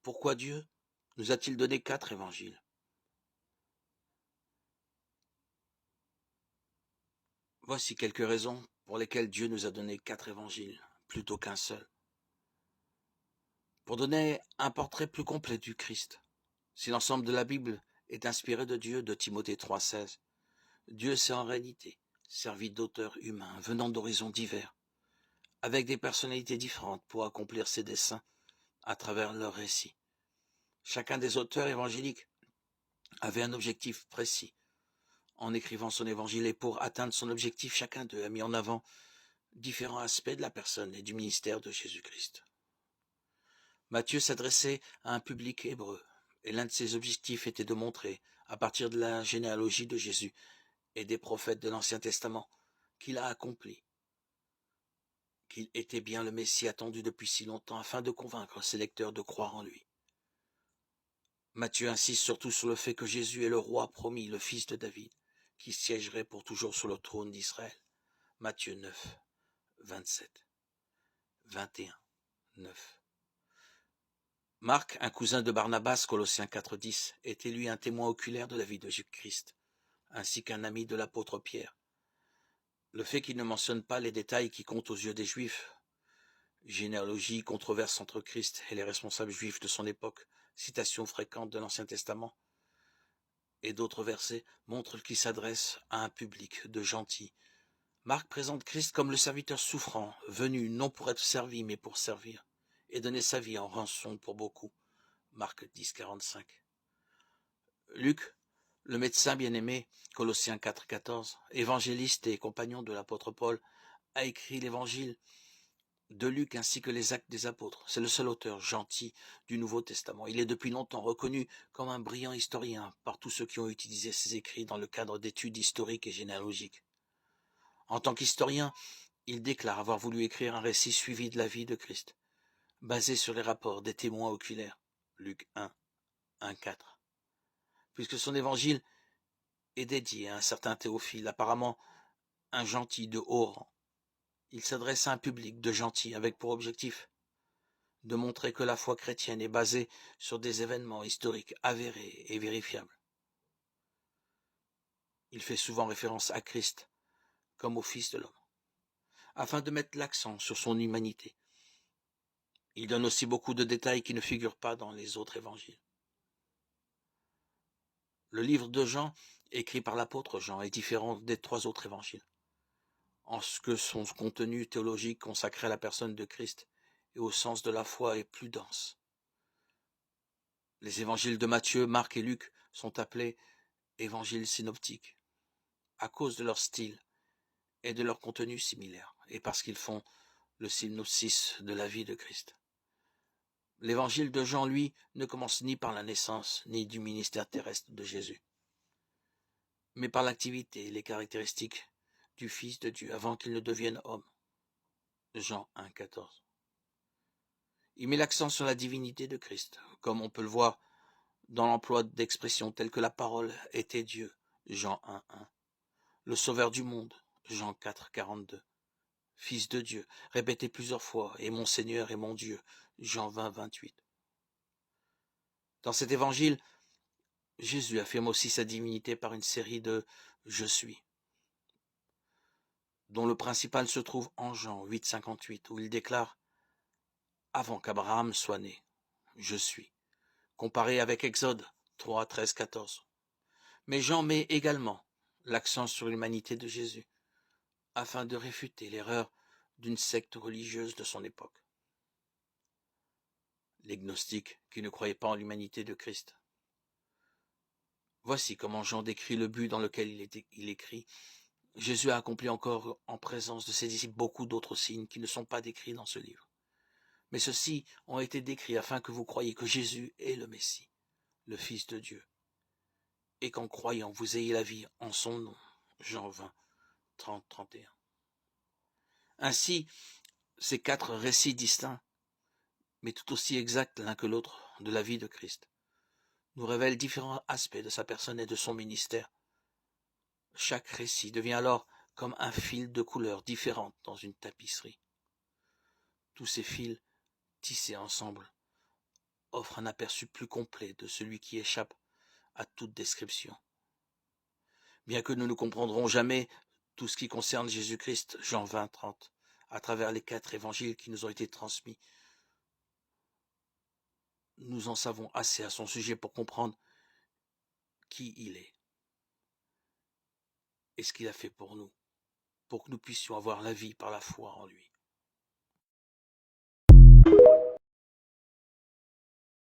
Pourquoi Dieu nous a-t-il donné 4 évangiles? Voici quelques raisons pour lesquelles Dieu nous a donné 4 évangiles, plutôt qu'un seul. Pour donner un portrait plus complet du Christ. Si l'ensemble de la Bible est inspiré de Dieu, de Timothée 3,16, Dieu s'est en réalité servi d'auteurs humains venant d'horizons divers, avec des personnalités différentes pour accomplir ses desseins à travers leurs récits. Chacun des auteurs évangéliques avait un objectif précis en écrivant son évangile, et pour atteindre son objectif, chacun d'eux a mis en avant différents aspects de la personne et du ministère de Jésus-Christ. Matthieu s'adressait à un public hébreu, et l'un de ses objectifs était de montrer, à partir de la généalogie de Jésus et des prophètes de l'Ancien Testament, qu'il a accompli, qu'il était bien le Messie attendu depuis si longtemps, afin de convaincre ses lecteurs de croire en lui. Matthieu insiste surtout sur le fait que Jésus est le roi promis, le fils de David, qui siégerait pour toujours sur le trône d'Israël. Matthieu 9, 27, 21, 9. Marc, un cousin de Barnabas, Colossiens 4, 10, était lui un témoin oculaire de la vie de Jésus-Christ, ainsi qu'un ami de l'apôtre Pierre. Le fait qu'il ne mentionne pas les détails qui comptent aux yeux des Juifs, généalogie, controverse entre Christ et les responsables juifs de son époque, citations fréquentes de l'Ancien Testament, et d'autres versets montrent qu'il s'adresse à un public de gentils. Marc présente Christ comme le serviteur souffrant, venu non pour être servi, mais pour servir, et donner sa vie en rançon pour beaucoup. Marc 10, 45. Luc, le médecin bien-aimé, Colossiens 4, 14, évangéliste et compagnon de l'apôtre Paul, a écrit l'évangile de Luc ainsi que les actes des apôtres. C'est le seul auteur gentil du Nouveau Testament. Il est depuis longtemps reconnu comme un brillant historien par tous ceux qui ont utilisé ses écrits dans le cadre d'études historiques et généalogiques. En tant qu'historien, il déclare avoir voulu écrire un récit suivi de la vie de Christ, basé sur les rapports des témoins oculaires. Luc 1, 1, 4. Puisque son évangile est dédié à un certain Théophile, apparemment un gentil de haut rang, il s'adresse à un public de gentils avec pour objectif de montrer que la foi chrétienne est basée sur des événements historiques avérés et vérifiables. Il fait souvent référence à Christ comme au Fils de l'homme, afin de mettre l'accent sur son humanité. Il donne aussi beaucoup de détails qui ne figurent pas dans les autres évangiles. Le livre de Jean, écrit par l'apôtre Jean, est différent des 3 autres évangiles, en ce que son contenu théologique consacré à la personne de Christ et au sens de la foi est plus dense. Les évangiles de Matthieu, Marc et Luc sont appelés évangiles synoptiques, à cause de leur style et de leur contenu similaire, et parce qu'ils font le synopsis de la vie de Christ. L'évangile de Jean, lui, ne commence ni par la naissance, ni du ministère terrestre de Jésus, mais par l'activité et les caractéristiques du Fils de Dieu avant qu'il ne devienne homme. Jean 1, 14. Il met l'accent sur la divinité de Christ, comme on peut le voir dans l'emploi d'expressions telles que la parole était Dieu, Jean 1, 1. Le sauveur du monde, Jean 4, 42. Fils de Dieu, répété plusieurs fois, et mon Seigneur et mon Dieu, Jean 20, 28. Dans cet évangile, Jésus affirme aussi sa divinité par une série de « Je suis », dont le principal se trouve en Jean 8, 58, où il déclare « Avant qu'Abraham soit né, je suis », comparé avec Exode 3, 13, 14. Mais Jean met également l'accent sur l'humanité de Jésus, afin de réfuter l'erreur d'une secte religieuse de son époque, les gnostiques qui ne croyaient pas en l'humanité de Christ. Voici comment Jean décrit le but dans lequel il écrit « Jésus a accompli encore en présence de ses disciples beaucoup d'autres signes qui ne sont pas décrits dans ce livre. Mais ceux-ci ont été décrits afin que vous croyiez que Jésus est le Messie, le Fils de Dieu, et qu'en croyant vous ayez la vie en son nom. » Jean 20, 30, 31. Ainsi, ces 4 récits distincts, mais tout aussi exacts l'un que l'autre de la vie de Christ, nous révèlent différents aspects de sa personne et de son ministère. Chaque récit devient alors comme un fil de couleurs différentes dans une tapisserie. Tous ces fils, tissés ensemble, offre un aperçu plus complet de celui qui échappe à toute description. Bien que nous ne comprendrons jamais tout ce qui concerne Jésus-Christ, Jean 20, 30, à travers les 4 évangiles qui nous ont été transmis, nous en savons assez à son sujet pour comprendre qui il est et ce qu'il a fait pour nous que nous puissions avoir la vie par la foi en lui.